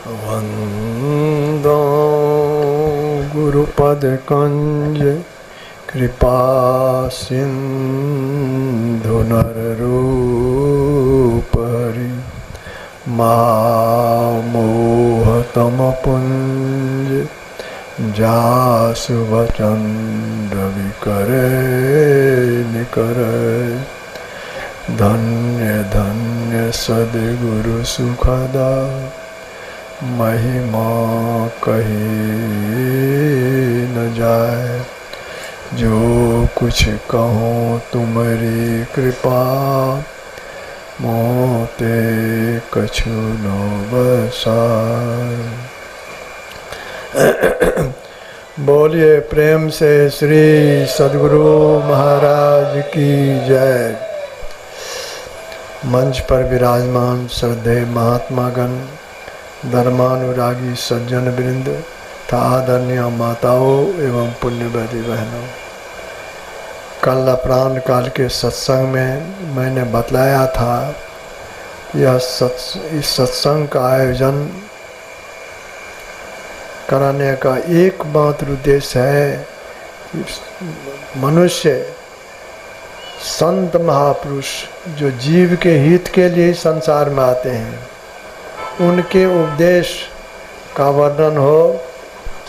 वंदो गुरुपद कंज कृपा सिंधु नर रूप हरि मोहतम पुंज जासु वचन विकरे निकरे धन्य धन्य सद्गुरु सुखदा महिमा कही न जाए। जो कुछ कहूँ तुम्हारी कृपा मोते कछु न बसाए। बोलिए प्रेम से श्री सद्गुरु महाराज की जय। मंच पर विराजमान श्रद्धेय महात्मागण, धर्मानुरागी सज्जन वृंद तथा आदरणीय माताओं एवं पुण्यवती बहनों, कल अपराह्न काल के सत्संग में मैंने बतलाया था इस सत्संग का आयोजन कराने का एकमात्र उद्देश्य है कि मनुष्य संत महापुरुष जो जीव के हित के लिए संसार में आते हैं उनके उपदेश का वर्णन हो।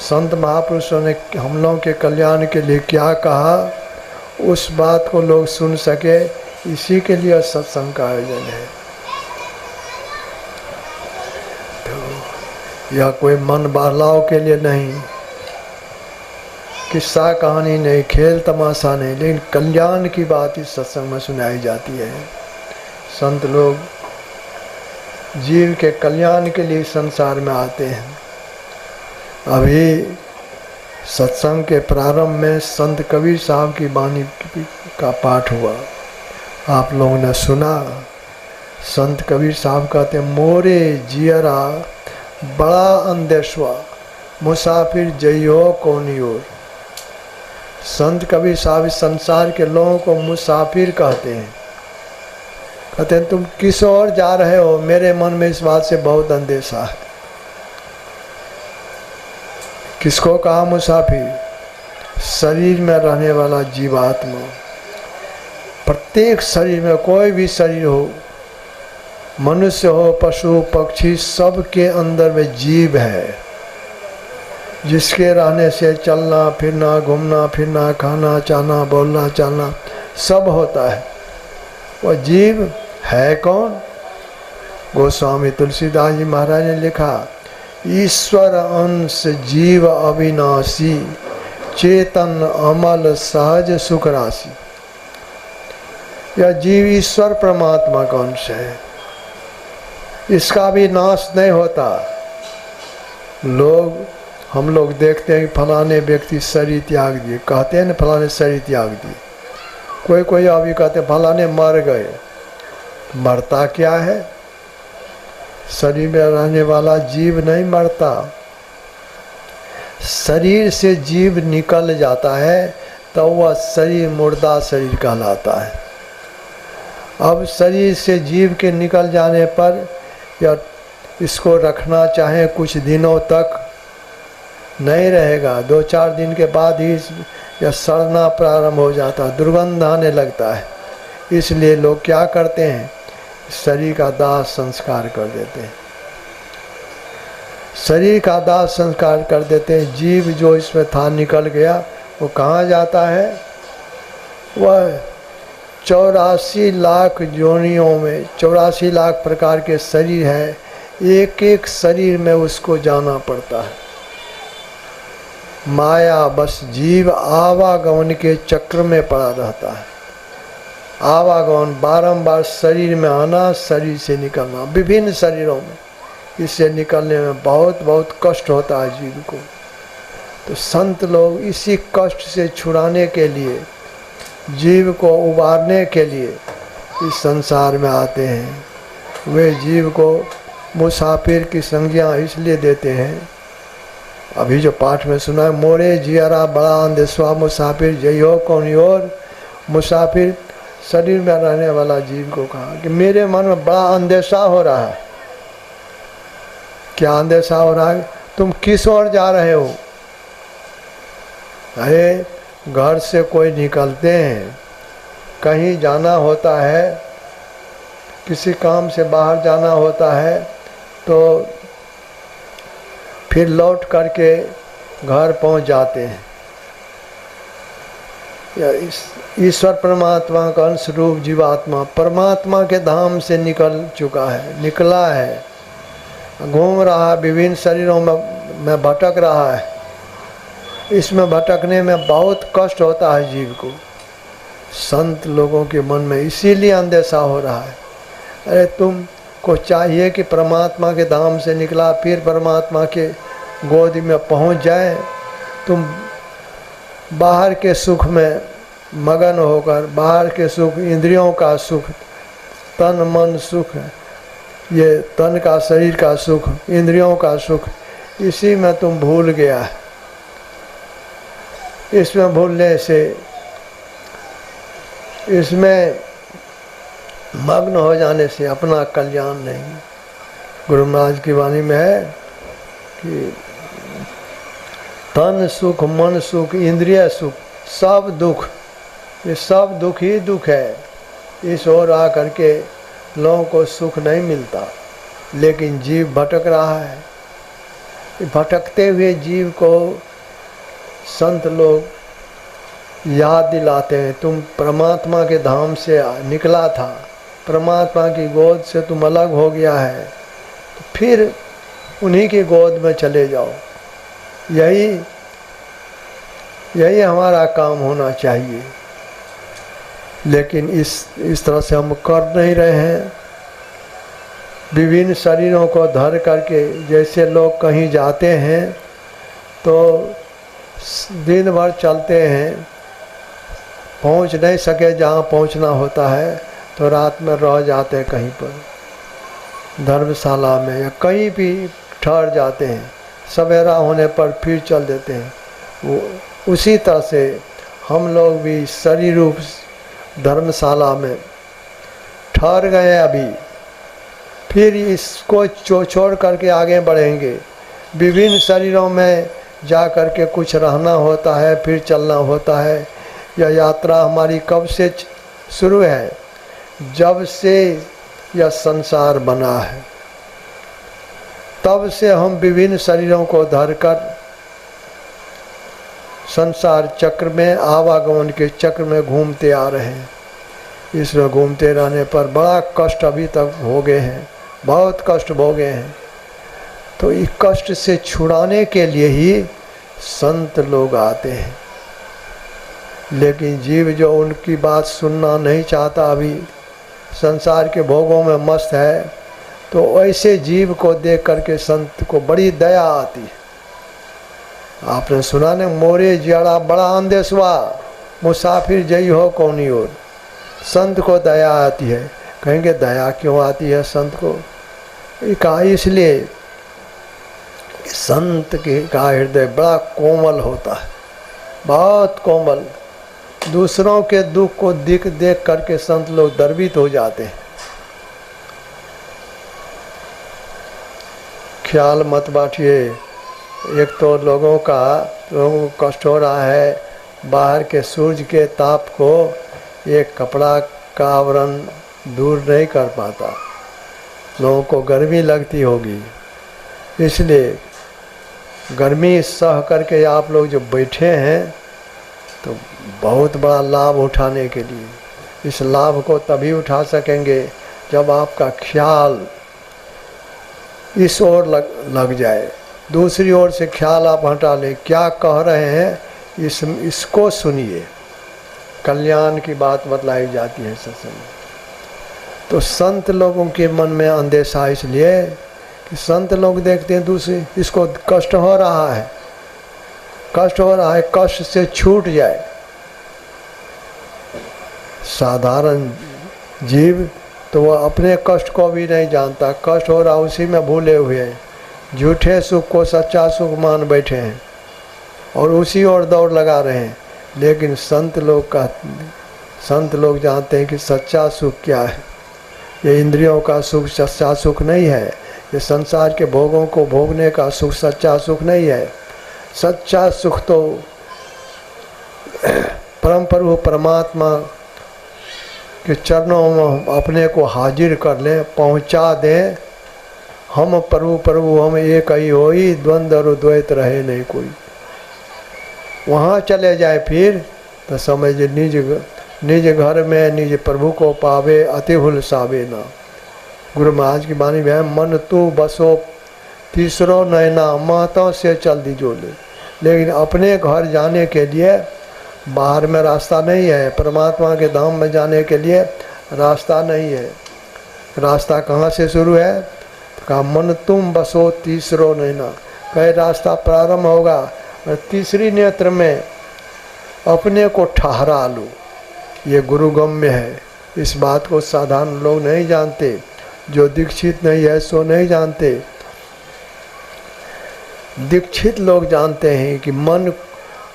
संत महापुरुषों ने हम लोगों के कल्याण के लिए क्या कहा उस बात को लोग सुन सके, इसी के लिए सत्संग का आयोजन है। तो यह कोई मन बहलाव के लिए नहीं, किस्सा कहानी नहीं, खेल तमाशा नहीं, लेकिन कल्याण की बात इस सत्संग में सुनाई जाती है। संत लोग जीव के कल्याण के लिए संसार में आते हैं। अभी सत्संग के प्रारंभ में संत कबीर साहब की वाणी का पाठ हुआ, आप लोगों ने सुना। संत कबीर साहब कहते हैं, मोरे जियरा बड़ा अंदेशवा मुसाफिर जइयो कौनी ओर। संत कबीर साहब इस संसार के लोगों को मुसाफिर कहते हैं। कहते हैं तुम किस ओर जा रहे हो, मेरे मन में इस बात से बहुत अंदेशा है। किसको कहा मुसाफिर? शरीर में रहने वाला जीवात्मा। प्रत्येक शरीर में, कोई भी शरीर हो, मनुष्य हो, पशु पक्षी, सब के अंदर में जीव है, जिसके रहने से चलना फिरना, घूमना फिरना, खाना चाहना, बोलना चालना सब होता है। वह जीव है कौन? गोस्वामी तुलसीदास जी महाराज ने लिखा, ईश्वर अंश जीव अविनाशी, चेतन अमल सहज सुख राशि। यह जीव ईश्वर परमात्मा का अंश है, इसका भी नाश नहीं होता। हम लोग देखते हैं कि फलाने व्यक्ति शरीर त्याग दिए, कहते हैं ना फलाने शरीर त्याग दिए। कोई अभी कहते हैं फलाने मर गए। मरता क्या है? शरीर में रहने वाला जीव नहीं मरता। शरीर से जीव निकल जाता है तो वह शरीर मुर्दा शरीर कहलाता है। अब शरीर से जीव के निकल जाने पर या इसको रखना चाहे कुछ दिनों तक नहीं रहेगा, 2-4 दिन के बाद ही यह सड़ना प्रारंभ हो जाता है, दुर्गंध आने लगता है। इसलिए लोग क्या करते हैं, शरीर का दाह संस्कार कर देते हैं। शरीर का दाह संस्कार कर देते हैं। जीव जो इसमें था निकल गया, वो कहाँ जाता है? वह 84 लाख योनियों में 84 लाख प्रकार के शरीर है, एक एक शरीर में उसको जाना पड़ता है। माया बस जीव आवागमन के चक्र में पड़ा रहता है। आवागमन बारंबार शरीर में आना, शरीर से निकलना, विभिन्न शरीरों में। इससे निकलने में बहुत बहुत कष्ट होता है जीव को। तो संत लोग इसी कष्ट से छुड़ाने के लिए, जीव को उबारने के लिए इस संसार में आते हैं। वे जीव को मुसाफिर की संज्ञा इसलिए देते हैं, अभी जो पाठ में सुना है, मोरे जियरा बड़ा अंधेश्वा मुसाफिर जइयो कौन ओर। मुसाफिर शरीर में रहने वाला जीव को कहा कि मेरे मन में बड़ा अंदेशा हो रहा है क्या अंदेशा हो रहा है? तुम किस ओर जा रहे हो? अरे घर से कोई निकलते हैं, कहीं जाना होता है, किसी काम से बाहर जाना होता है, तो फिर लौट करके घर पहुंच जाते हैं। ईश्वर परमात्मा का अंश रूप जीवात्मा परमात्मा के धाम से निकल चुका है, निकला है, घूम रहा है, विभिन्न शरीरों में भटक रहा है। इसमें भटकने में बहुत कष्ट होता है जीव को। संत लोगों के मन में इसीलिए अंदेशा हो रहा है। अरे तुमको चाहिए कि परमात्मा के धाम से निकला फिर परमात्मा के गोद में पहुंच जाए। तुम बाहर के सुख में मगन होकर, बाहर के सुख, इंद्रियों का सुख, तन मन सुख, ये तन का शरीर का सुख, इंद्रियों का सुख, इसी में तुम भूल गया है। इसमें भूलने से, इसमें मग्न हो जाने से अपना कल्याण नहीं। गुरु महाराज की वाणी में है कि तन सुख, मन सुख, इंद्रिय सुख, सब दुख, ये सब दुख ही दुख है। इस ओर आ करके लोगों को सुख नहीं मिलता, लेकिन जीव भटक रहा है। भटकते हुए जीव को संत लोग याद दिलाते हैं, तुम परमात्मा के धाम से निकला था, परमात्मा की गोद से तुम अलग हो गया है, तो फिर उन्हीं की गोद में चले जाओ। यही हमारा काम होना चाहिए। लेकिन इस तरह से हम कर नहीं रहे हैं। विभिन्न शरीरों को धर करके, जैसे लोग कहीं जाते हैं तो दिन भर चलते हैं, पहुंच नहीं सके जहाँ पहुंचना होता है तो रात में रह जाते हैं कहीं पर, धर्मशाला में या कहीं भी ठहर जाते हैं। सवेरा होने पर फिर चल देते हैं। वो उसी तरह से हम लोग भी शरीर रूप धर्मशाला में ठहर गए अभी, फिर इसको छोड़ करके आगे बढ़ेंगे। विभिन्न शरीरों में जा कर के कुछ रहना होता है, फिर चलना होता है। यह यात्रा हमारी कब से शुरू है? जब से यह संसार बना है, तब से हम विभिन्न शरीरों को धरकर संसार चक्र में, आवागमन के चक्र में घूमते आ रहे हैं। इसमें घूमते रहने पर बड़ा कष्ट अभी तक भोगे हैं, बहुत कष्ट भोगे हैं। तो इस कष्ट से छुड़ाने के लिए ही संत लोग आते हैं। लेकिन जीव जो उनकी बात सुनना नहीं चाहता, अभी संसार के भोगों में मस्त है, तो ऐसे जीव को देख करके संत को बड़ी दया आती है। आपने सुना ने, मोरे जियाड़ा बड़ा अंदेशवा, मुसाफिर जई हो कौनी ओर। संत को दया आती है। कहेंगे दया क्यों आती है संत को? कहा इसलिए कि संत का हृदय बड़ा कोमल होता है, बहुत कोमल। दूसरों के दुख को देख करके संत लोग द्रवित हो जाते हैं। ख्याल मत बांटिए। एक तो लोगों को कष्ट हो रहा है, बाहर के सूरज के ताप को एक कपड़ा का आवरण दूर नहीं कर पाता, लोगों को गर्मी लगती होगी। इसलिए गर्मी सह करके आप लोग जो बैठे हैं, तो बहुत बड़ा लाभ उठाने के लिए, इस लाभ को तभी उठा सकेंगे जब आपका ख्याल इस ओर लग जाए। दूसरी ओर से ख्याल आप हटा लें, क्या कह रहे हैं इसको सुनिए। कल्याण की बात बतलाई जाती है सत्संग में। तो संत लोगों के मन में अंदेशा इसलिए कि संत लोग देखते हैं दूसरे, इसको कष्ट हो रहा है, कष्ट हो रहा है, कष्ट से छूट जाए। साधारण जीव तो वह अपने कष्ट को भी नहीं जानता, कष्ट हो रहा उसी में भूले हुए हैं, झूठे सुख को सच्चा सुख मान बैठे हैं और उसी ओर दौड़ लगा रहे हैं। लेकिन संत लोग जानते हैं कि सच्चा सुख क्या है। ये इंद्रियों का सुख सच्चा सुख नहीं है, ये संसार के भोगों को भोगने का सुख सच्चा सुख नहीं है। सच्चा सुख तो परम प्रभु परमात्मा के चरणों में अपने को हाजिर कर लें, पहुंचा दें। हम प्रभु प्रभु हम एक ही होई, द्वंद्व और द्वैत रहे नहीं कोई। वहाँ चले जाए फिर तो समझ निज घर में निज प्रभु को पावे, अति हुलसावे ना। गुरु महाराज की वाणी में है, मन तू बसो तीसरो नैना, माता से चल दी जोले। लेकिन अपने घर जाने के लिए बाहर में रास्ता नहीं है, परमात्मा के धाम में जाने के लिए रास्ता नहीं है। रास्ता कहाँ से शुरू है? तो कहा मन तुम बसो तीसरो नैना। कहे रास्ता प्रारंभ होगा और तीसरी नेत्र में अपने को ठहरा लो। ये गुरुगम्य है। इस बात को साधारण लोग नहीं जानते, जो दीक्षित नहीं है सो नहीं जानते। दीक्षित लोग जानते हैं कि मन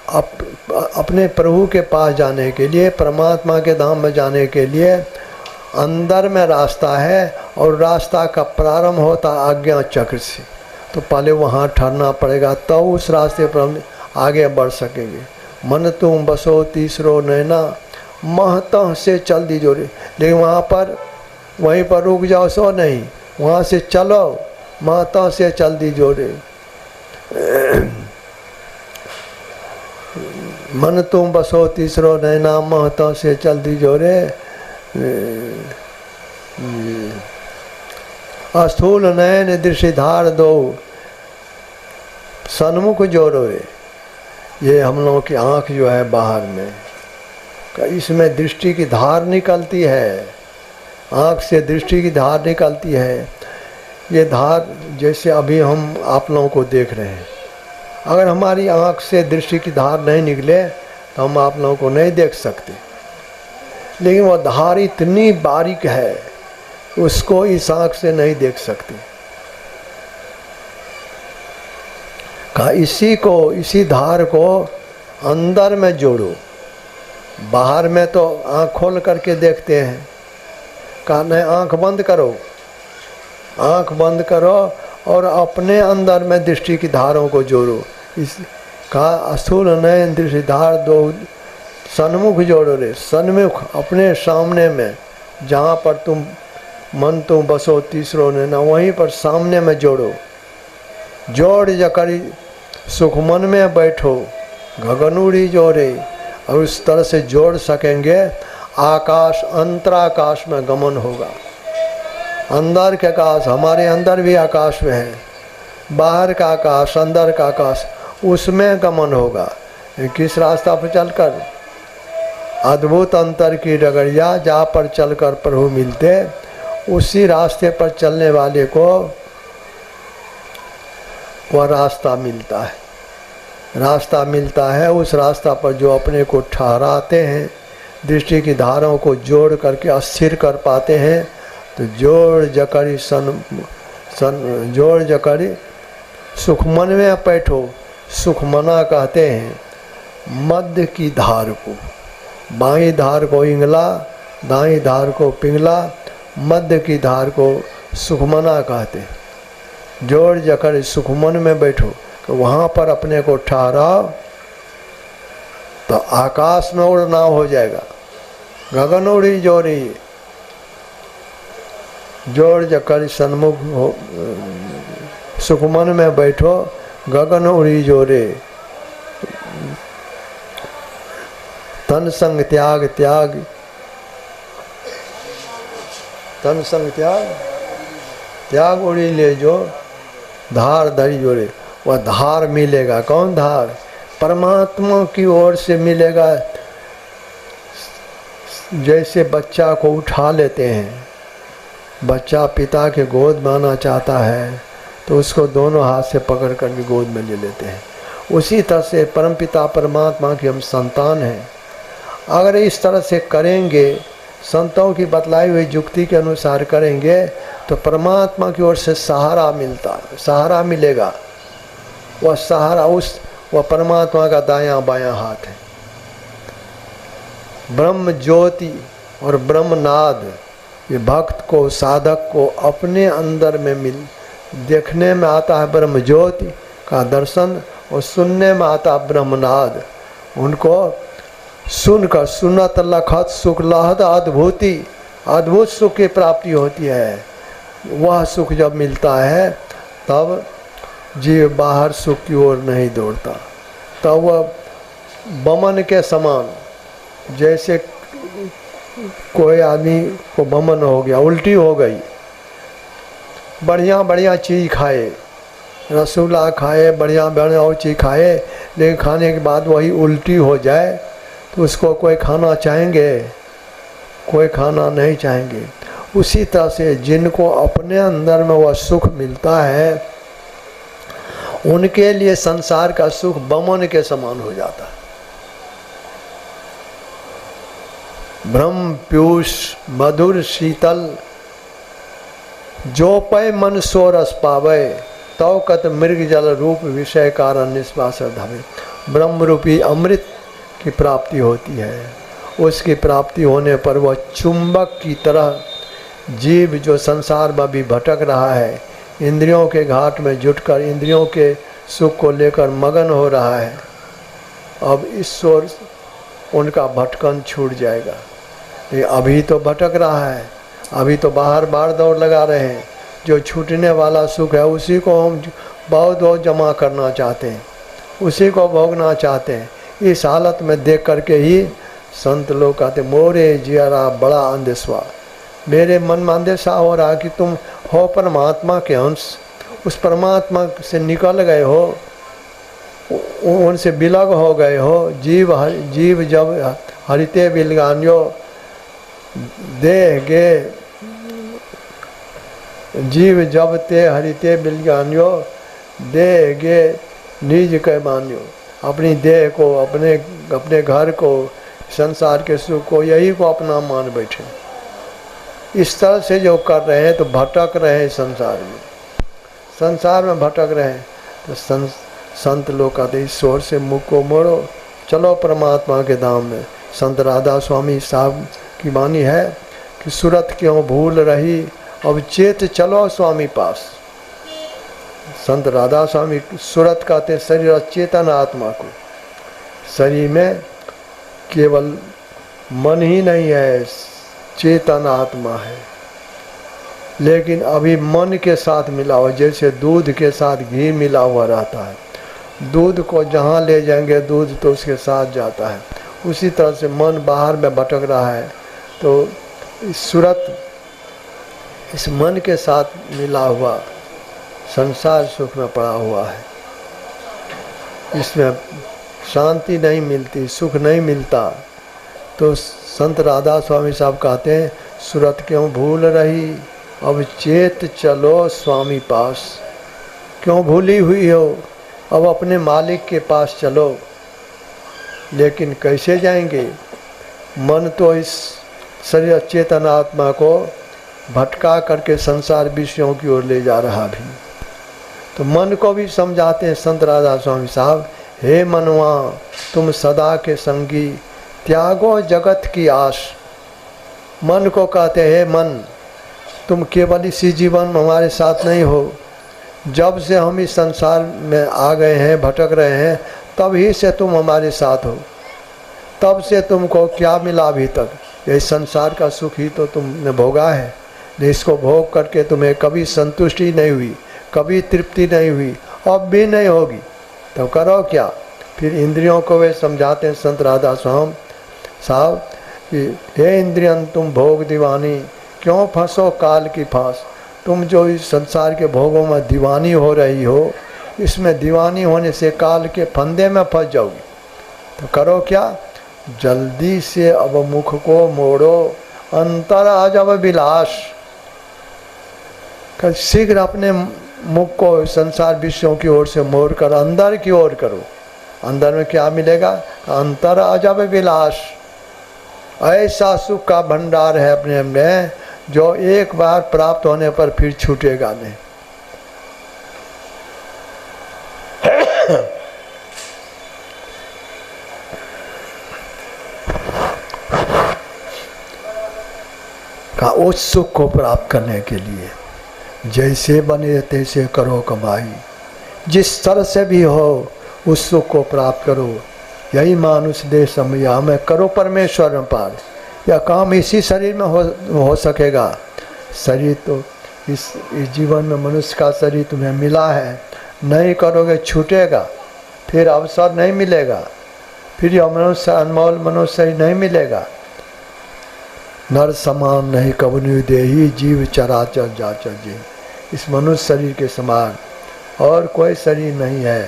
अपने प्रभु के पास जाने के लिए, परमात्मा के धाम में जाने के लिए अंदर में रास्ता है और रास्ता का प्रारंभ होता आज्ञा चक्र से। तो पहले वहाँ ठहरना पड़ेगा, तब तो उस रास्ते पर हम आगे बढ़ सकेंगे। मन तुम बसो तीसरो नैना, महता से चल दी जोरे। लेकिन वहाँ पर वहीं पर रुक जाओ सो नहीं, वहाँ से चलो, महता से चल दी जोरे। मन तुम बसो तीसरो नैना, महता से चल दी जोरे। अस्थूल नयन दृष्टिधार दो, सन्मुख जोड़ो रे। ये हम लोगों की आँख जो है बाहर में, इसमें दृष्टि की धार निकलती है। आँख से दृष्टि की धार निकलती है। ये धार जैसे अभी हम आप लोगों को देख रहे हैं, अगर हमारी आँख से दृष्टि की धार नहीं निकले तो हम आप लोगों को नहीं देख सकते। लेकिन वह धार इतनी बारीक है, उसको इस आँख से नहीं देख सकते। कहा इसी धार को अंदर में जोड़ो। बाहर में तो आँख खोल करके देखते हैं। कहा नहीं, आँख बंद करो, आँख बंद करो और अपने अंदर में दृष्टि की धारों को जोड़ो। इस कहा अस्थूल नयन दृष्टि धार दो, सन्मुख जोड़ो रे। सन्मुख अपने सामने में, जहाँ पर तुम मन तुम बसो तीसरो नैना, वहीं पर सामने में जोड़ो। जोड़ जकरी सुख मन में बैठो, गगनूरी जोड़े। और उस तरह से जोड़ सकेंगे, आकाश अंतराकाश में गमन होगा। अंदर के आकाश, हमारे अंदर भी आकाश में है, बाहर का आकाश, अंदर का आकाश, उसमें गमन होगा। किस रास्ता पर चलकर? अद्भुत अंतर की डगरिया, जहाँ पर चलकर प्रभु मिलते, उसी रास्ते पर चलने वाले को वह रास्ता मिलता है। रास्ता मिलता है उस रास्ता पर जो अपने को ठहराते हैं, दृष्टि की धाराओं को जोड़ करके अस्थिर कर पाते हैं। तो जोड़ जकरी सुख मन में बैठो। सुख मना कहते हैं मध्य की धार को, बाईं धार को इंगला, दाईं धार को पिंगला, मध्य की धार को सुखमना कहते हैं। जोड़ जकर सुखमन में बैठो, तो वहाँ पर अपने को ठहराओ, तो आकाश में उड़ना हो जाएगा। गगन उड़ी जोड़ी, जोड़ जकर सन्मुख हो, सुखमन में बैठो, गगन उड़ी जोड़े। तन संग त्याग त्याग, तन संग त्याग त्याग उड़ी ले जो, धार धरी जोड़े। वह धार मिलेगा। कौन धार? परमात्मा की ओर से मिलेगा। जैसे बच्चा को उठा लेते हैं, बच्चा पिता के गोद में आना चाहता है तो उसको दोनों हाथ से पकड़ कर के गोद में ले लेते हैं। उसी तरह से परमपिता परमात्मा की हम संतान हैं। अगर इस तरह से करेंगे, संतों की बतलाई हुई युक्ति के अनुसार करेंगे, तो परमात्मा की ओर से सहारा सहारा मिलेगा। वह सहारा वह परमात्मा का दायां बायां हाथ है। ब्रह्म ज्योति और ब्रह्मनाद ये भक्त को, साधक को अपने अंदर में देखने में आता है ब्रह्म ज्योति का दर्शन और सुनने में आता है ब्रह्मनाद। उनको सुनकर सुनत लखत सुख लहद अद्भुति, अद्भुत सुख की प्राप्ति होती है। वह सुख जब मिलता है तब जीव बाहर सुख की ओर नहीं दौड़ता, तब वह बमन के समान, जैसे कोई आदमी को बमन हो गया, उल्टी हो गई, बढ़िया बढ़िया चीज़ खाए, रसगुल्ला खाए, बढ़िया बढ़िया और चीज़ खाए, लेकिन खाने के बाद वही उल्टी हो जाए तो उसको कोई खाना चाहेंगे? कोई खाना नहीं चाहेंगे। उसी तरह से जिनको अपने अंदर में वह सुख मिलता है उनके लिए संसार का सुख बमन के समान हो जाता है। ब्रह्म पीयूष मधुर शीतल, जो पै मन सो रस पावे, तव कत मृग जल रूप विषय कारण निष्पास धावे। ब्रह्म रूपी अमृत की प्राप्ति होती है। उसकी प्राप्ति होने पर वह चुंबक की तरह जीव जो संसार में भी भटक रहा है, इंद्रियों के घाट में जुटकर इंद्रियों के सुख को लेकर मगन हो रहा है, अब इस ओर उनका भटकन छूट जाएगा। ये अभी तो भटक रहा है, अभी तो बाहर बार दौड़ लगा रहे हैं। जो छूटने वाला सुख है उसी को हम बहुत बहुत जमा करना चाहते हैं, उसी को भोगना चाहते हैं। इस हालत में देख करके ही संत लोग कहते मोरे जियारा बड़ा अंधेश्वा, मेरे मन में अंधेशा हो रहा कि तुम हो परमात्मा के अंश, उस परमात्मा से निकल गए हो, उनसे बिलग हो गए हो। जीव जब हरिते बिलगान्यो देह गे, जीव जब ते हरिते बिलगान्यो देह गे निज के मान्यो। अपनी देह को, अपने घर को, संसार के सुख को, यही को अपना मान बैठे। इस तरह से जो कर रहे हैं तो भटक रहे हैं संसार में भटक रहे हैं। तो संत लोग कहते ईश्वर से मुख को मोड़ो, चलो परमात्मा के धाम में। संत राधा स्वामी साहब की वाणी है कि सूरत क्यों भूल रही, अब चेत चलो स्वामी पास। संत राधा स्वामी सूरत कहते शरीर चेतन आत्मा को। शरीर में केवल मन ही नहीं है, चेतन आत्मा है, लेकिन अभी मन के साथ मिला हुआ, जैसे दूध के साथ घी मिला हुआ रहता है। दूध को जहाँ ले जाएंगे दूध तो उसके साथ जाता है। उसी तरह से मन बाहर में भटक रहा है, तो इस सूरत इस मन के साथ मिला हुआ संसार सुख में पड़ा हुआ है। इसमें शांति नहीं मिलती, सुख नहीं मिलता। तो संत राधा स्वामी साहब कहते हैं सूरत क्यों भूल रही, अब चेत चलो स्वामी पास। क्यों भूली हुई हो, अब अपने मालिक के पास चलो। लेकिन कैसे जाएंगे? मन तो इस शरीर चेतन आत्मा को भटका करके संसार विषयों की ओर ले जा रहा भी। तो मन को भी समझाते हैं संत राधा स्वामी साहब, हे मनवा तुम सदा के संगी, त्यागो जगत की आश। मन को कहते हैं, हे मन तुम केवल इसी जीवन में हमारे साथ नहीं हो, जब से हम इस संसार में आ गए हैं, भटक रहे हैं, तब ही से तुम हमारे साथ हो। तब से तुमको क्या मिला अभी तक? ये संसार का सुख ही तो तुमने भोगा है। इसको भोग करके तुम्हें कभी संतुष्टि नहीं हुई, कभी तृप्ति नहीं हुई, अब भी नहीं होगी, तो करो क्या? फिर इंद्रियों को वे समझाते हैं संत राधा स्वामी साहब कि हे इंद्रियन तुम भोग दीवानी, क्यों फंसो काल की फांस। तुम जो इस संसार के भोगों में दीवानी हो रही हो, इसमें दीवानी होने से काल के फंदे में फंस जाओगी। तो करो क्या? जल्दी से अब मुख को मोड़ो, अंतर आज अब विलास। शीघ्र अपने मुख को संसार विषयों की ओर से मोड़ कर अंदर की ओर करो। अंदर में क्या मिलेगा? अंतर अजब विलास। ऐसा सुख का भंडार है अपने में जो एक बार प्राप्त होने पर फिर छूटेगा नहीं। का उस सुख को प्राप्त करने के लिए जैसे बने तैसे करो कमाई, जिस तरह से भी हो उस सुख को प्राप्त करो। यही मानुष दे समया में करो परमेश्वर में पार। यह काम इसी शरीर में हो सकेगा। शरीर तो इस जीवन में मनुष्य का शरीर तुम्हें मिला है, नहीं करोगे छूटेगा, फिर अवसर नहीं मिलेगा, फिर यह मनुष्य अनमोल मनुष्य नहीं मिलेगा। नर समान नहीं कबनु देही, जीव चराचर जाचर जी। इस मनुष्य शरीर के समान और कोई शरीर नहीं है।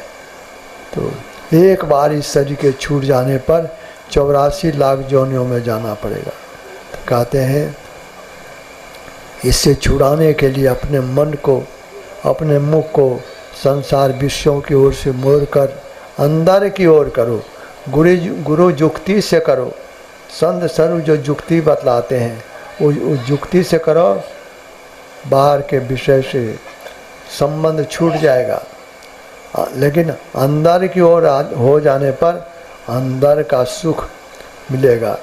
तो एक बार इस शरीर के छूट जाने पर 84 लाख योनियों में जाना पड़ेगा। तो कहते हैं इससे छुड़ाने के लिए अपने मन को, अपने मुख को संसार विषयों की ओर से मोड़ कर अंदर की ओर करो। गुरु जुक्ति से करो। संत सर्व जो जुक्ति बतलाते हैं उस जुक्ति से करो। बाहर के विषय से संबंध छूट जाएगा, लेकिन अंदर की ओर हो जाने पर अंदर का सुख मिलेगा।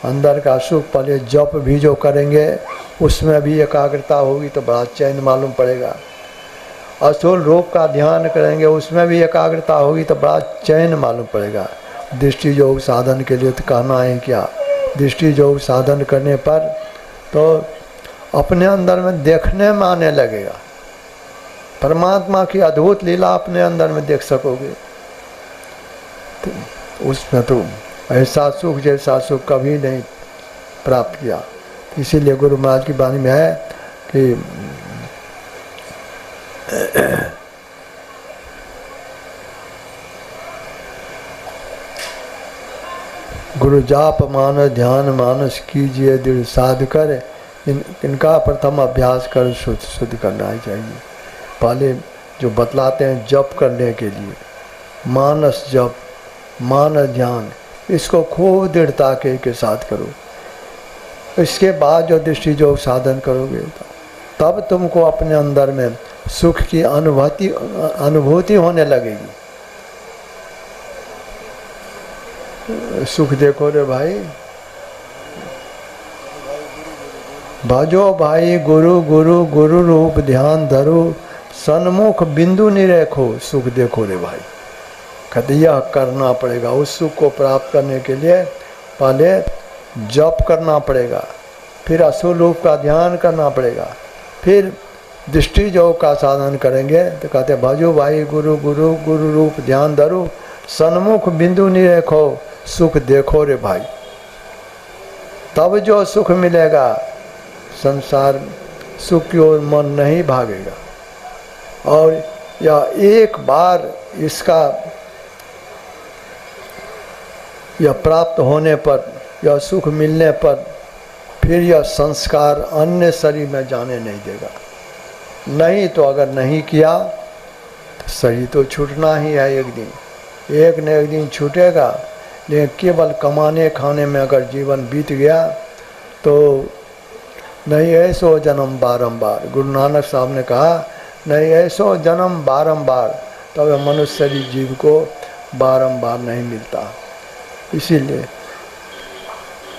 अंदर का सुख पहले जप भी जो करेंगे उसमें भी एकाग्रता होगी तो बड़ा चैन मालूम पड़ेगा। असूल रूप का ध्यान करेंगे उसमें भी एकाग्रता होगी तो बड़ा चैन मालूम पड़ेगा। दृष्टि योग साधन के लिए तो कहना है क्या, दृष्टि योग साधन करने पर तो अपने अंदर में देखने में आने लगेगा। परमात्मा की अद्भुत लीला अपने अंदर में देख सकोगे। तो उसमें तो ऐसा सुख जैसा सुख कभी नहीं प्राप्त किया। इसीलिए गुरु महाराज की वाणी में है कि गुरु जाप मानस ध्यान मानस कीजिए दृढ़ साध कर, इनका प्रथम अभ्यास कर शुद्ध करना ही चाहिए। पहले जो बतलाते हैं जप करने के लिए, मानस जप मानस ध्यान, इसको खूब दृढ़ता के साथ करो। इसके बाद जो दृष्टि योग साधन करोगे तब तुमको अपने अंदर में सुख की अनुभूति होने लगेगी। सुख देखो रे भाई, भजो भाई गुरु गुरु गुरु रूप ध्यान धरो, सन्मुख बिंदु निरेखो, सुख देखो रे भाई। कहते यह करना पड़ेगा। उस सुख को प्राप्त करने के लिए पहले जप करना पड़ेगा, फिर असूल रूप का ध्यान करना पड़ेगा, फिर दृष्टि योग का साधन करेंगे तो कहते भजो भाई गुरु गुरु गुरु रूप ध्यान धरो, सन्मुख बिंदु निरेखो, सुख देखो रे भाई। तब जो सुख मिलेगा, संसार सुख की ओर मन नहीं भागेगा। और यह एक बार इसका यह प्राप्त होने पर, यह सुख मिलने पर फिर यह संस्कार अन्य शरीर में जाने नहीं देगा। नहीं तो अगर नहीं किया तो शरीर तो छूटना ही है एक दिन, एक न एक दिन छूटेगा। लेकिन केवल कमाने खाने में अगर जीवन बीत गया तो नहीं ऐसो जन्म बारंबार। गुरु नानक साहब ने कहा नहीं ऐसो जन्म बारंबार, तब तो मनुष्य शरीर जीव को बारंबार नहीं मिलता। इसीलिए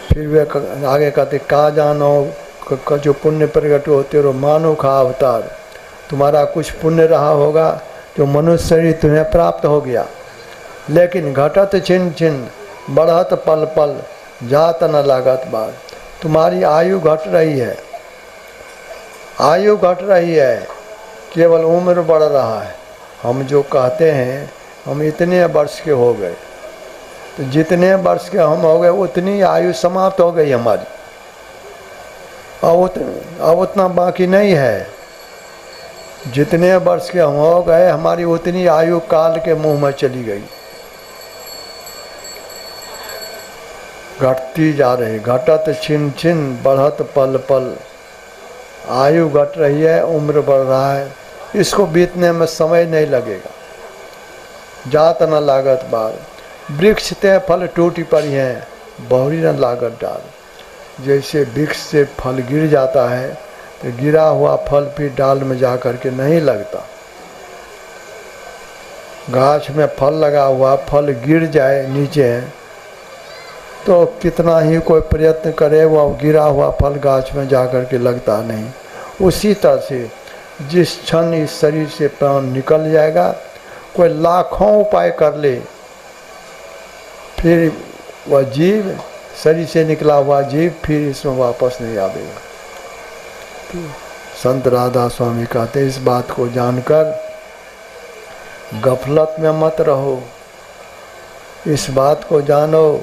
फिर वे आगे कहते का जानो जो पुण्य प्रगट हो तेरो मानो खा अवतार। तुम्हारा कुछ पुण्य रहा होगा जो मनुष्य शरीर तुम्हें प्राप्त हो गया, लेकिन घटत छिन छिन बढ़त पल पल जात न लागत बार। तुम्हारी आयु घट रही है, आयु घट रही है, केवल उम्र बढ़ रहा है। हम जो कहते हैं हम इतने वर्ष के हो गए, तो जितने वर्ष के हम हो गए उतनी आयु समाप्त हो गई हमारी। अब उतना बाकी नहीं है। जितने वर्ष के हम हो गए हमारी उतनी आयु काल के मुंह में चली गई, घटती जा रही। घटत छिन छिन बढ़त पल पल, आयु घट रही है, उम्र बढ़ रहा है, इसको बीतने में समय नहीं लगेगा। जात न लागत बार, वृक्ष ते फल टूटी पड़ी हैं, बहुरी न लागत डाल। जैसे वृक्ष से फल गिर जाता है तो गिरा हुआ फल फिर डाल में जा कर के नहीं लगता। गाछ में फल लगा हुआ फल गिर जाए नीचे तो कितना ही कोई प्रयत्न करे वह गिरा हुआ फल गाछ में जा कर के लगता नहीं। उसी तरह से जिस क्षण इस शरीर से प्राण निकल जाएगा, कोई लाखों उपाय कर ले, फिर वह जीव, शरीर से निकला हुआ जीव फिर इसमें वापस नहीं आवेगा। तो संत राधा स्वामी कहते हैं, इस बात को जानकर गफलत में मत रहो, इस बात को जानो।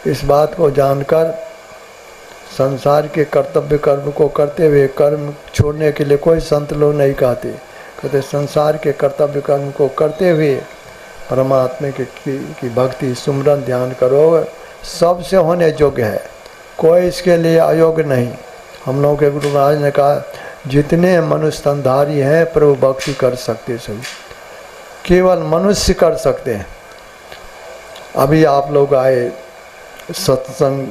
इस बात को जानकर संसार के कर्तव्य कर्म को करते हुए, कर्म छोड़ने के लिए कोई संत लोग नहीं कहते संसार के कर्तव्य कर्म को करते हुए परमात्मा की भक्ति सुमरन ध्यान करो, सबसे होने योग्य है, कोई इसके लिए अयोग्य नहीं। हम लोगों के गुरु महाराज ने कहा, जितने मनुष्य तनधारी हैं प्रभु भक्ति कर सकते सभी, केवल मनुष्य कर सकते हैं। अभी आप लोग आए, सत्संग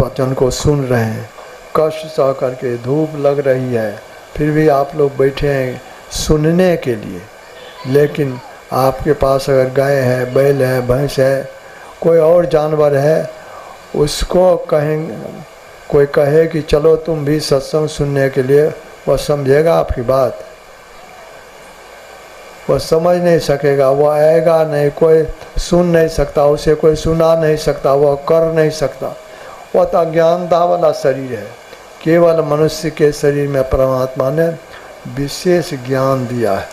वचन को सुन रहे हैं, कष्ट सह करके, धूप लग रही है, फिर भी आप लोग बैठे हैं सुनने के लिए। लेकिन आपके पास अगर गाय है, बैल है, भैंस है, कोई और जानवर है, उसको कहेंगे, कोई कहे कि चलो तुम भी सत्संग सुनने के लिए, वह समझेगा आपकी बात? वह समझ नहीं सकेगा, वह आएगा नहीं, कोई सुन नहीं सकता, उसे कोई सुना नहीं सकता, वह कर नहीं सकता। वह तो अज्ञानता वाला शरीर है। केवल मनुष्य के शरीर में परमात्मा ने विशेष ज्ञान दिया है।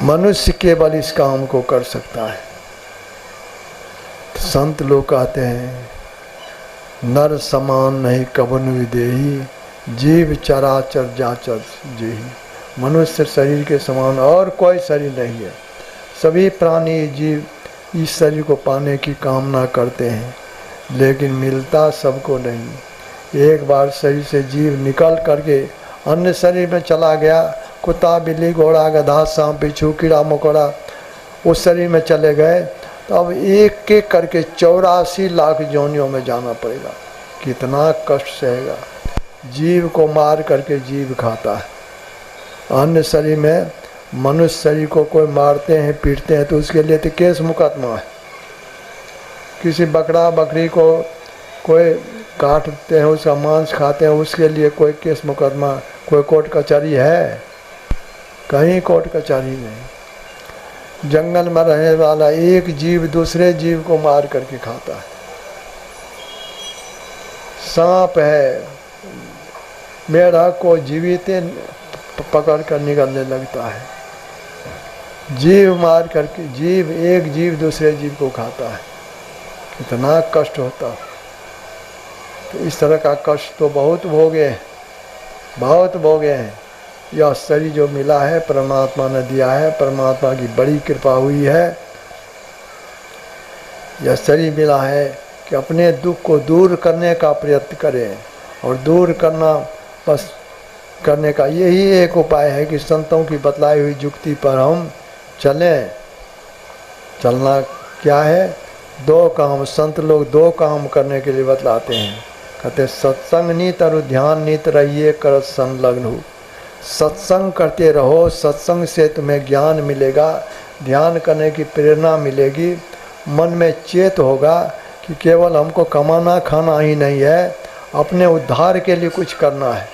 मनुष्य केवल इस काम को कर सकता है। संत लोग कहते हैं, नर समान नहीं कबन विदेही, जीव चराचर जाचर जेही। मनुष्य शरीर के समान और कोई शरीर नहीं है। सभी प्राणी जीव इस शरीर को पाने की कामना करते हैं, लेकिन मिलता सबको नहीं। एक बार शरीर से जीव निकल करके अन्य शरीर में चला गया, कुत्ता, बिल्ली, घोड़ा, गधा, सांप, बिच्छू, कीड़ा मकोड़ा उस शरीर में चले गए, तो अब एक एक करके 84 लाख योनियों में जाना पड़ेगा। कितना कष्ट सहेगा। जीव को मार करके जीव खाता है। अन्य शरीर में मनुष्य शरीर को कोई मारते हैं, पीटते हैं, तो उसके लिए तो केस मुकदमा है। किसी बकरा बकरी को कोई काटते हैं, उसका मांस खाते हैं, उसके लिए कोई केस मुकदमा, कोई कोर्ट कचहरी है? कहीं कोर्ट कचहरी नहीं। जंगल में रहने वाला एक जीव दूसरे जीव को मार करके खाता है। सांप है, मेढक को जीवित पकड़ कर निकलने लगता है। जीव मार करके एक जीव दूसरे जीव को खाता है। कितना कष्ट होता है। तो इस तरह का कष्ट तो बहुत भोगे हैं। यह शरीर जो मिला है परमात्मा ने दिया है, परमात्मा की बड़ी कृपा हुई है। यह शरीर मिला है कि अपने दुख को दूर करने का प्रयत्न करें, और दूर करना बस करने का यही एक उपाय है कि संतों की बतलाई हुई युक्ति पर हम चलें। चलना क्या है? 2 काम। संत लोग 2 काम करने के लिए बतलाते हैं। कहते सत्संग नीत और ध्यान नीत रहिए कर संलग्न हो। सत्संग करते रहो, सत्संग से तुम्हें ज्ञान मिलेगा, ध्यान करने की प्रेरणा मिलेगी, मन में चेत होगा कि केवल हमको कमाना खाना ही नहीं है, अपने उद्धार के लिए कुछ करना है।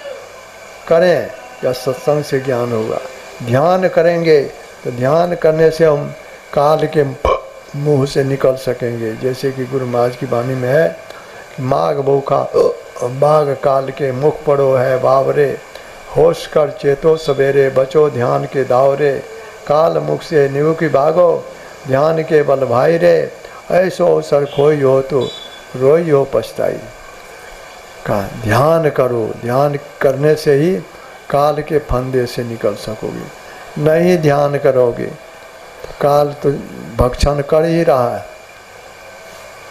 करें, या सत्संग से ज्ञान होगा। ध्यान करेंगे तो ध्यान करने से हम काल के मुंह से निकल सकेंगे। जैसे कि गुरु महाराज की वाणी में है कि माघ भूखा बाघ काल के मुख पड़ो है बावरे, होश कर चेतो सवेरे बचो ध्यान के दावरे, काल मुख से निमुखी भागो ध्यान के बल भाई रे, ऐसो अवसर खोई हो तो रोई हो पछताई। का ध्यान करो, ध्यान करने से ही काल के फंदे से निकल सकोगे। नहीं ध्यान करोगे तो काल तो भक्षण कर ही रहा है।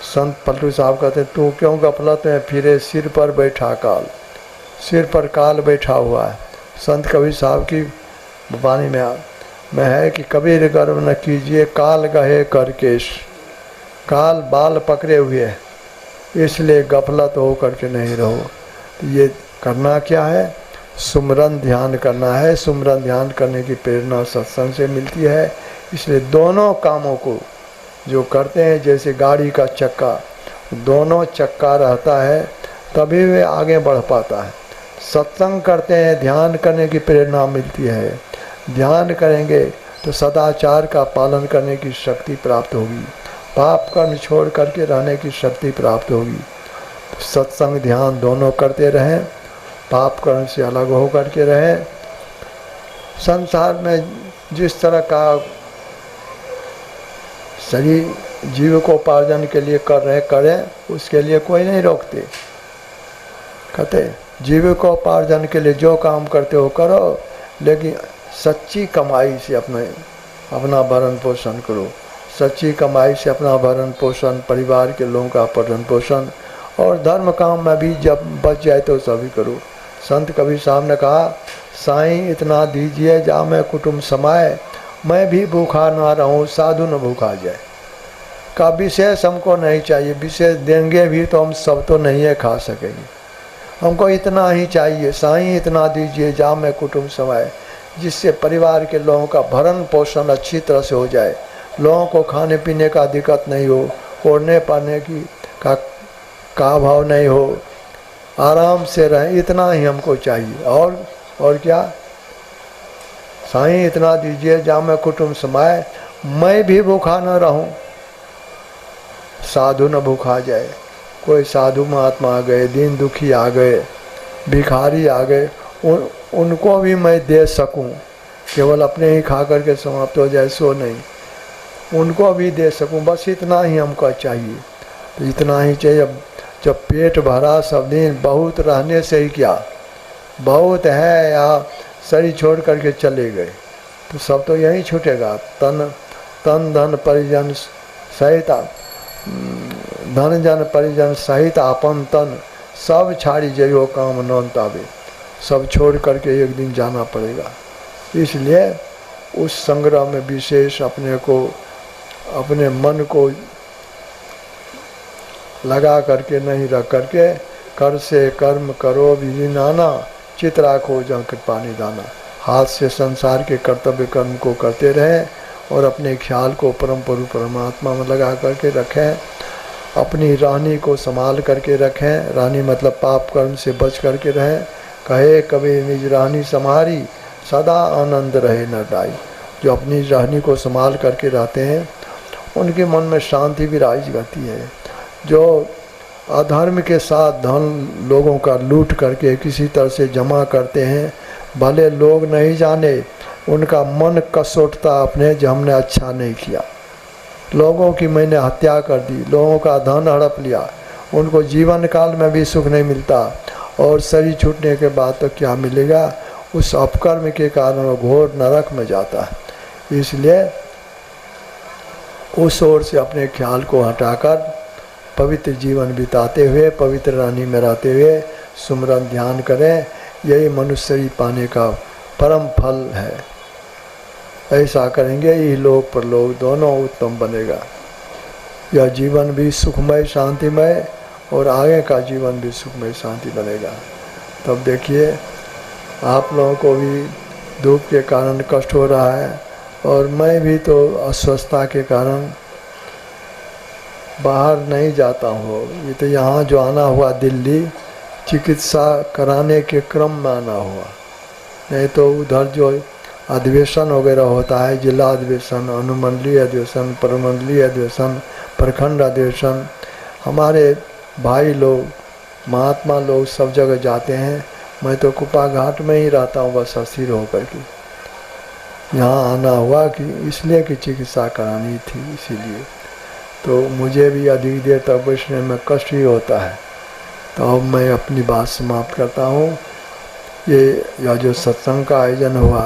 संत पलटू साहब कहते तू क्यों गफलत में फिरे, सिर पर बैठा काल, सिर पर काल बैठा हुआ है। संत कबीर साहब की वाणी में है कि कबीर गर्व न कीजिए काल गहे कर केश, काल बाल पकड़े हुए है, इसलिए गफलत हो करके नहीं रहो। तो ये करना क्या है? सुमरन ध्यान करना है। सुमरन ध्यान करने की प्रेरणा सत्संग से मिलती है। इसलिए दोनों कामों को जो करते हैं, जैसे गाड़ी का चक्का, दोनों चक्का रहता है तभी वे आगे बढ़ पाता है। सत्संग करते हैं, ध्यान करने की प्रेरणा मिलती है। ध्यान करेंगे तो सदाचार का पालन करने की शक्ति प्राप्त होगी, पाप कर्म छोड़ करके रहने की शक्ति प्राप्त होगी। सत्संग ध्यान दोनों करते रहें, पाप कर्म से अलग हो करके रहें। संसार में जिस तरह का शरीर जीविकोपार्जन के लिए कर रहे करें, उसके लिए कोई नहीं रोकते। कहते जीविकोपार्जन के लिए जो काम करते हो करो, लेकिन सच्ची कमाई से अपना भरण पोषण करो। सच्ची कमाई से अपना भरण पोषण, परिवार के लोगों का भरण पोषण, और धर्म काम में भी जब बच जाए तो सभी करो। संत कबीर साहब ने कहा, साईं इतना दीजिए जा मैं कुटुंब समाए, मैं भी भूखा ना रहूं साधु न भूखा जाए। का विशेष हमको नहीं चाहिए, विशेष देंगे भी तो हम सब तो नहीं है खा सकेंगे, हमको इतना ही चाहिए। साईं इतना दीजिए जा मैं कुटुंब समाए, जिससे परिवार के लोगों का भरण पोषण अच्छी तरह से हो जाए, लोगों को खाने पीने का दिक्कत नहीं हो, ओढ़ने पाने की का भाव नहीं हो, आराम से रहें, इतना ही हमको चाहिए। और क्या, साईं इतना दीजिए जा मैं कुटुंब समाए, मैं भी भूखा न रहूं साधु न भूखा जाए। कोई साधु महात्मा आ गए, दीन दुखी आ गए, भिखारी आ गए, उनको भी मैं दे सकूं, केवल अपने ही खा करके समाप्त हो जाए सो नहीं, उनको भी दे सकूं, बस इतना ही हमको चाहिए। तो इतना ही चाहिए। जब पेट भरा सब दिन, बहुत रहने से ही क्या, बहुत है या शरीर छोड़ करके चले गए तो सब तो यहीं छूटेगा। तन धन परिजन सहित, धन जन परिजन सहित आपन तन, सब छाड़ी जइयो काम नौन ताबे, सब छोड़ करके एक दिन जाना पड़ेगा। इसलिए उस संग्रह में विशेष अपने मन को लगा करके नहीं रख करके, कर से कर्म करो विधि नाना, चित राखो जहाँ कृपा निदाना। हाथ से संसार के कर्तव्य कर्म को करते रहें और अपने ख्याल को परम प्रभु परमात्मा में लगा करके रखें। अपनी रानी को संभाल करके रखें, रानी मतलब पाप कर्म से बच करके रहें। कहे कभी निज रानी सम्हारी, सदा आनंद रहे न डाई। जो अपनी रानी को संभाल करके रहते हैं उनके मन में शांति विराज करती है। जो अधर्म के साथ धन लोगों का लूट करके किसी तरह से जमा करते हैं, भले लोग नहीं जाने, उनका मन कसोटता अपने जो हमने अच्छा नहीं किया, लोगों की मैंने हत्या कर दी, लोगों का धन हड़प लिया, उनको जीवन काल में भी सुख नहीं मिलता और शरीर छूटने के बाद तो क्या मिलेगा, उस अपकर्म के कारण वो घोर नरक में जाता है। इसलिए उस ओर से अपने ख्याल को हटाकर पवित्र जीवन बिताते हुए, पवित्र रानी में रहते हुए सुमरन ध्यान करें। यही मनुष्य पाने का परम फल है। ऐसा करेंगे ही लोक परलोक दोनों उत्तम बनेगा। यह जीवन भी सुखमय शांतिमय और आगे का जीवन भी सुखमय शांति बनेगा। तब देखिए आप लोगों को भी धूप के कारण कष्ट हो रहा है और मैं भी तो अस्वस्थता के कारण बाहर नहीं जाता हूँ। ये तो यहाँ जो आना हुआ दिल्ली चिकित्सा कराने के क्रम में आना हुआ, नहीं तो उधर जो अधिवेशन वगैरह होता है, जिला अधिवेशन, अनुमंडलीय अधिवेशन, प्रमंडलीय अधिवेशन, प्रखंड अधिवेशन, हमारे भाई लोग महात्मा लोग सब जगह जाते हैं। मैं तो कुपा घाट में ही रहता हूँ बस अस्थिर होकर के। यहाँ आना हुआ कि इसलिए कि चिकित्सा करानी थी, इसीलिए तो मुझे भी अधिक देर तक बैठने में कष्ट ही होता है। तो अब मैं अपनी बात समाप्त करता हूँ। यह जो सत्संग का आयोजन हुआ,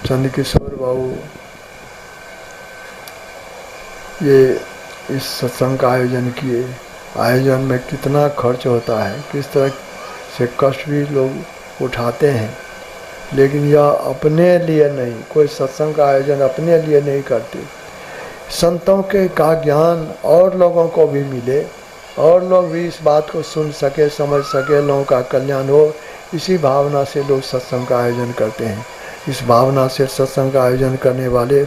चंद्रकिशोर बाबू ये इस सत्संग का आयोजन किए। आयोजन में कितना खर्च होता है, किस तरह से कष्ट भी लोग उठाते हैं, लेकिन यह अपने लिए नहीं, कोई सत्संग का आयोजन अपने लिए नहीं करते। संतों के का ज्ञान और लोगों को भी मिले और लोग भी इस बात को सुन सके, समझ सके, लोगों का कल्याण हो, इसी भावना से लोग सत्संग का आयोजन करते हैं। इस भावना से सत्संग का आयोजन करने वाले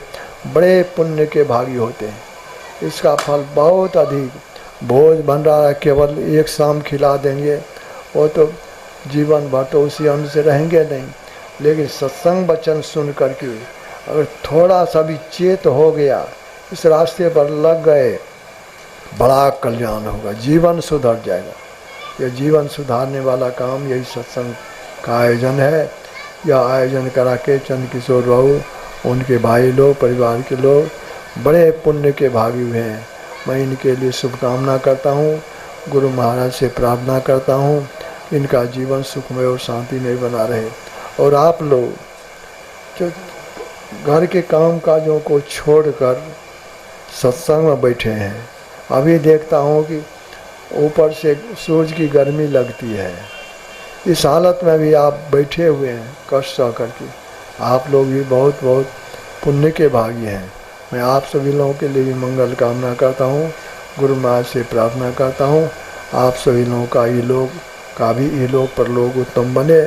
बड़े पुण्य के भागी होते हैं। इसका फल बहुत अधिक। भोज भंडारा केवल एक शाम खिला देंगे, वो तो जीवन भर तो उसी अन्न से रहेंगे नहीं, लेकिन सत्संग वचन सुन करके अगर थोड़ा सा भी चेत हो गया, इस रास्ते पर लग गए, बड़ा कल्याण होगा, जीवन सुधर जाएगा। यह जीवन सुधारने वाला काम यही सत्संग का आयोजन है। यह आयोजन करा के चंद किशोर बाबू, उनके भाई लोग, परिवार के लोग बड़े पुण्य के भागी हुए हैं। मैं इनके लिए शुभकामना करता हूँ, गुरु महाराज से प्रार्थना करता हूँ इनका जीवन सुखमय और शांतिमय बना रहे। और आप लोग जो घर के काम काजों को छोड़कर सत्संग में बैठे हैं, अभी देखता हूँ कि ऊपर से सूरज की गर्मी लगती है, इस हालत में भी आप बैठे हुए हैं कष्ट सह करके। आप लोग भी बहुत बहुत पुण्य के भागी हैं। मैं आप सभी लोगों के लिए भी मंगल कामना करता हूँ, गुरु महाराज से प्रार्थना करता हूँ आप सभी लोगों का भी इहलोक परलोक उत्तम बने।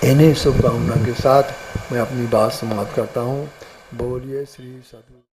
इन्हीं शुभकामना के साथ मैं अपनी बात समाप्त करता हूँ। बोलिए श्री सद्गुरु।